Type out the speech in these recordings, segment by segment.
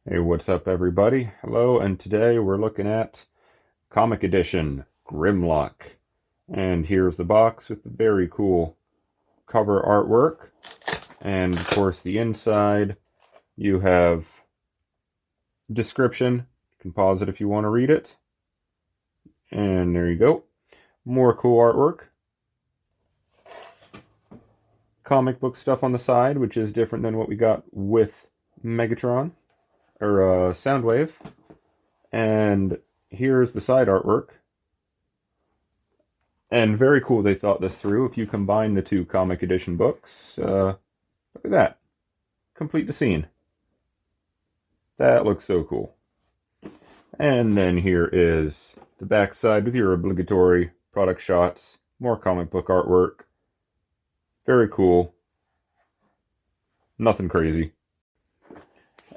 Hey, what's up, everybody? Hello, and today we're looking at Comic Edition Grimlock. And here's the box with the very cool cover artwork. And of course, the inside, you have description. You can pause it if you want to read it. And there you go. More cool artwork. Comic book stuff on the side, which is different than what we got with Megatron or Soundwave. And here's the side artwork. And very cool they thought this through. If you combine the two comic edition books, look at that. Complete the scene. That looks so cool. And then here is the back side with your obligatory product shots, more comic book artwork. Very cool. Nothing crazy.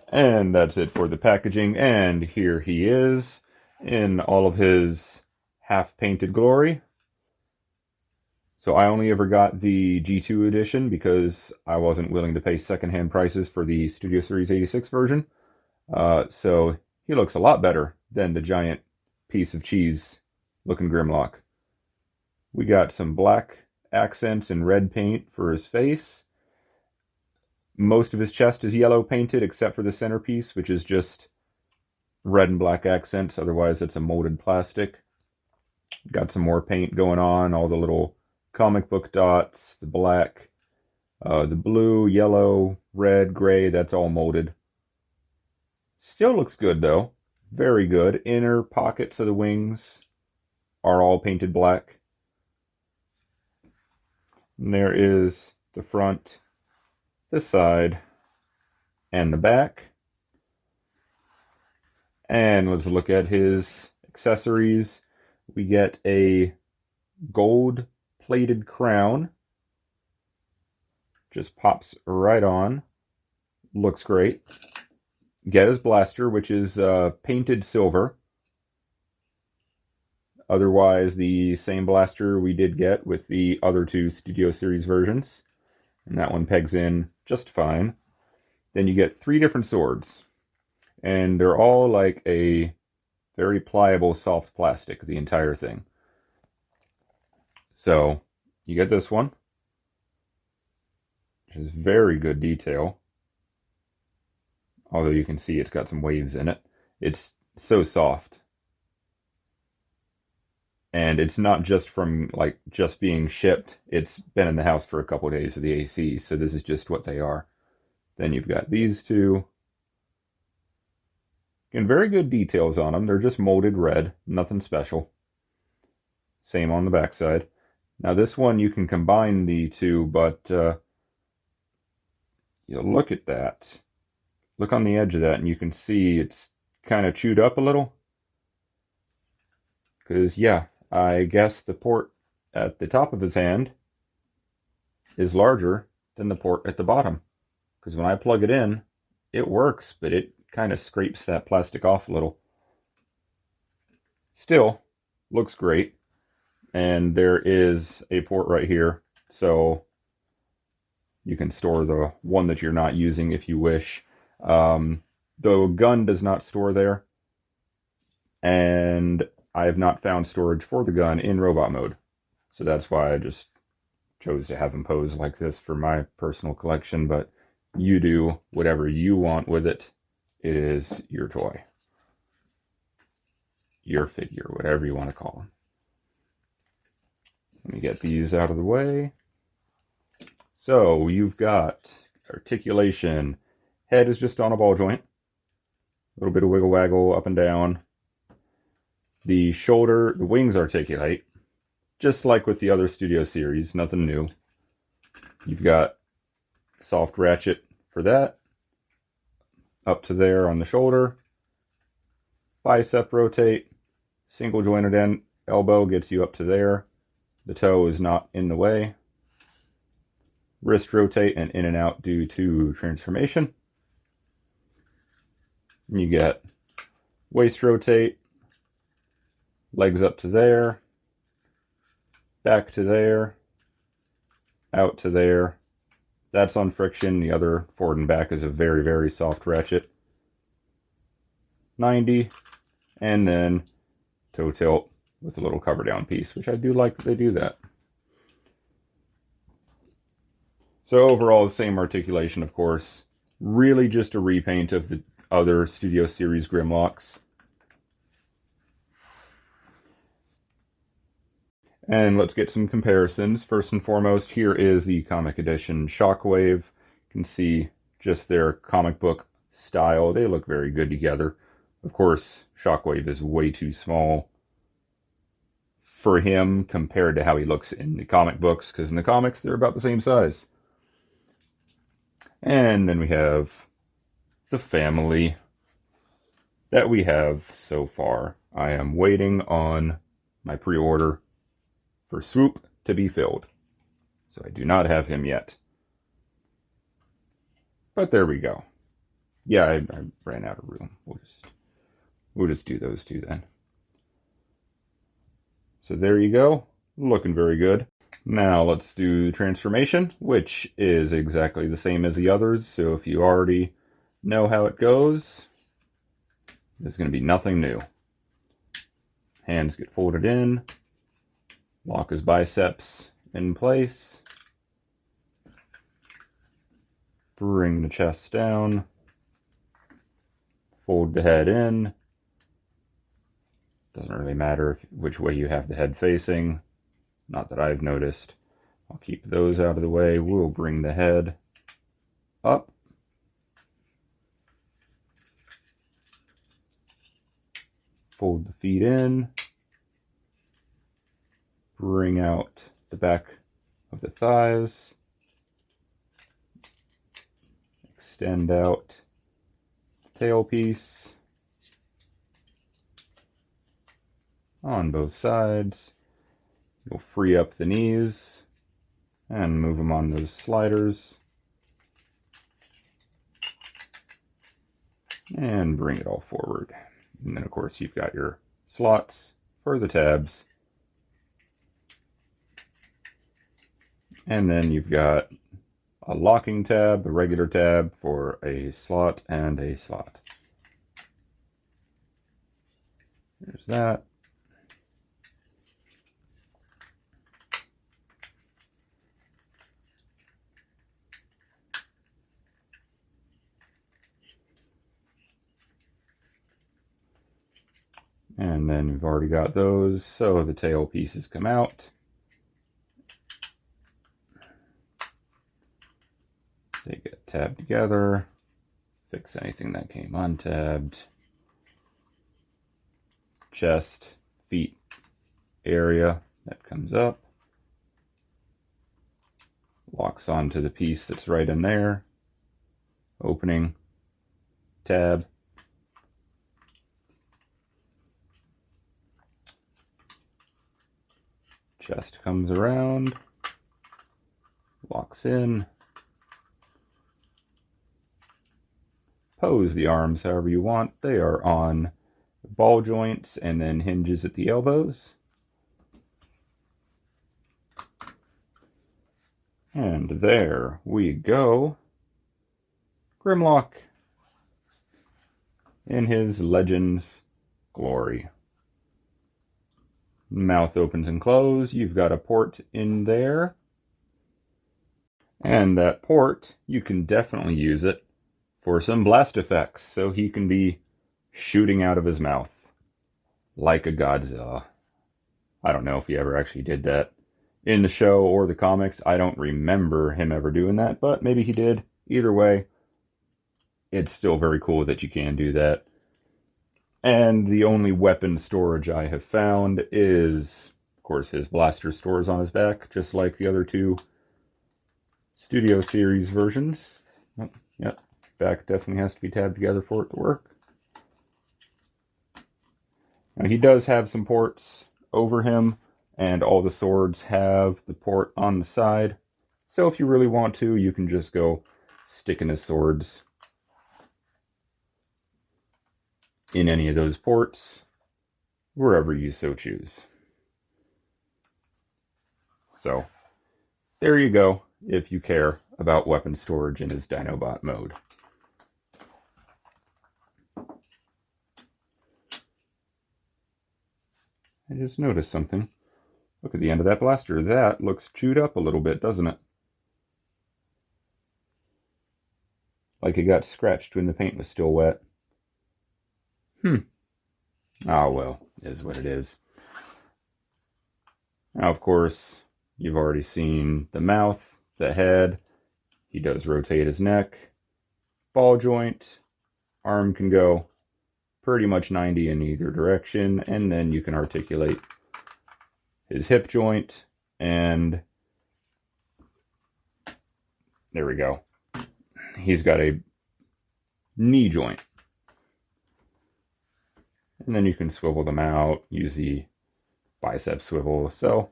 And that's it for the packaging. And here he is in all of his half-painted glory. So I only ever got the G2 edition because I wasn't willing to pay secondhand prices for the Studio Series 86 version. So he looks a lot better than the giant piece of cheese looking Grimlock. We got some black accents and red paint for his face. Most of his chest is yellow painted except for the centerpiece, which is just red and black accents. Otherwise, it's a molded plastic. Got some more paint going on, all the little comic book dots, the black, the blue, yellow, red, gray, that's all molded. Still looks good though. Very good. Inner pockets of the wings are all painted black. And there is the front, the side, and the back. And let's look at his accessories. We get a gold plated crown. Just pops right on. Looks great. Get his blaster, which is painted silver. Otherwise, the same blaster we did get with the other two Studio Series versions. And that one pegs in just fine. Then you get 3 different swords. And they're all like a very pliable, soft plastic, the entire thing. So, you get this one, which is very good detail. Although you can see it's got some waves in it. It's so soft. And it's not just from like just being shipped. It's been in the house for a couple of days with the AC, so this is just what they are. Then you've got these two. And very good details on them. They're just molded red, nothing special. Same on the backside. Now this one you can combine the two, but you look at that. Look on the edge of that and you can see it's kind of chewed up a little. Because yeah, I guess the port at the top of his hand is larger than the port at the bottom. Because when I plug it in, it works, but it kind of scrapes that plastic off a little. Still, looks great. And there is a port right here, so you can store the one that you're not using if you wish. The gun does not store there, and I have not found storage for the gun in robot mode. So that's why I just chose to have him pose like this for my personal collection, but you do whatever you want with it. It is your toy. Your figure, whatever you want to call them. Let me get these out of the way. So you've got articulation. Head is just on a ball joint. A little bit of wiggle waggle up and down. The shoulder, the wings articulate. Just like with the other Studio Series, nothing new. You've got soft ratchet for that. Up to there on the shoulder. Bicep rotate. Single jointed end elbow gets you up to there. The toe is not in the way. Wrist rotate and in and out due to transformation. And you get waist rotate, legs up to there, back to there, out to there. That's on friction. The other forward and back is a very, very soft ratchet. 90, and then toe tilt with a little cover down piece, which I do like that they do that. So overall, the same articulation, of course. Really just a repaint of the other Studio Series Grimlocks. And let's get some comparisons. First and foremost, here is the comic edition Shockwave. You can see just their comic book style. They look very good together. Of course, Shockwave is way too small for him compared to how he looks in the comic books, because in the comics, they're about the same size. And then we have the family that we have so far. I am waiting on my pre-order for Swoop to be filled. So I do not have him yet. But there we go. Yeah, I ran out of room. We'll just do those two then. So there you go. Looking very good. Now let's do the transformation, which is exactly the same as the others. So if you already know how it goes, there's going to be nothing new. Hands get folded in. Lock his biceps in place. Bring the chest down. Fold the head in. Doesn't really matter which way you have the head facing. Not that I've noticed. I'll keep those out of the way. We'll bring the head up. Fold the feet in. Bring out the back of the thighs. Extend out the tail piece on both sides. You'll free up the knees and move them on those sliders. And bring it all forward. And then, of course, you've got your slots for the tabs. And then you've got a locking tab, a regular tab for a slot and a slot. There's that. And then we've already got those, so the tail pieces come out. They get tabbed together. Fix anything that came untabbed. Chest, feet area that comes up. Locks onto the piece that's right in there. Opening, tab. Chest comes around, locks in. Pose the arms however you want. They are on ball joints and then hinges at the elbows. And there we go. Grimlock in his Legends glory. Mouth opens and closes. You've got a port in there. And that port, you can definitely use it for some blast effects. So he can be shooting out of his mouth like a Godzilla. I don't know if he ever actually did that in the show or the comics. I don't remember him ever doing that, but maybe he did. Either way, it's still very cool that you can do that. And the only weapon storage I have found is, of course, his blaster stores on his back, just like the other two Studio Series versions. Oh, yep, back definitely has to be tabbed together for it to work. Now he does have some ports over him, and all the swords have the port on the side. So if you really want to, you can just go sticking his swords in any of those ports, wherever you so choose. So, there you go, if you care about weapon storage in his Dinobot mode. just noticed something. Look at the end of that blaster. That looks chewed up a little bit, doesn't it? Like it got scratched when the paint was still wet. Ah, well, is what it is. Now, of course, you've already seen the mouth, the head. He does rotate his neck. Ball joint. Arm can go pretty much 90 in either direction. And then you can articulate his hip joint. And there we go. He's got a knee joint. And then you can swivel them out, use the bicep swivel. So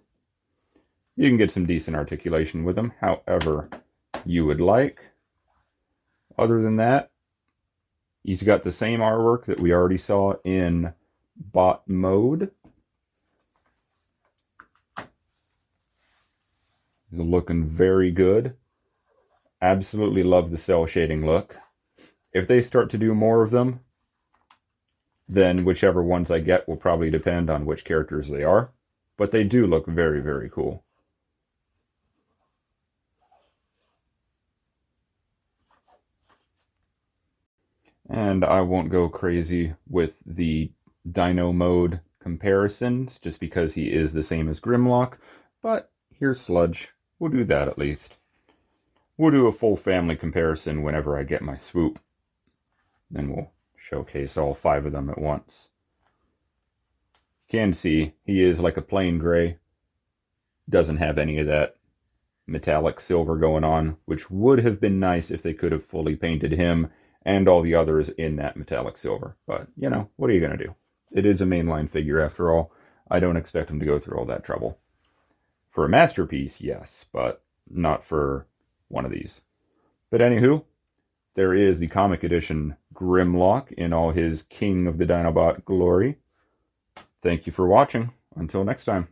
you can get some decent articulation with them, however you would like. Other than that, he's got the same artwork that we already saw in bot mode. He's looking very good. Absolutely love the cell shading look. If they start to do more of them, then whichever ones I get will probably depend on which characters they are. But they do look very, very cool. And I won't go crazy with the Dino mode comparisons, just because he is the same as Grimlock. But here's Sludge. We'll do that at least. We'll do a full family comparison whenever I get my swoop. Then we'll showcase all 5 of them at once. You can see he is like a plain gray. Doesn't have any of that metallic silver going on, which would have been nice if they could have fully painted him and all the others in that metallic silver. But, you know, what are you going to do? It is a mainline figure after all. I don't expect him to go through all that trouble. For a masterpiece, yes, but not for one of these. But anywho, there is the comic edition Grimlock in all his King of the Dinobot glory. Thank you for watching. Until next time.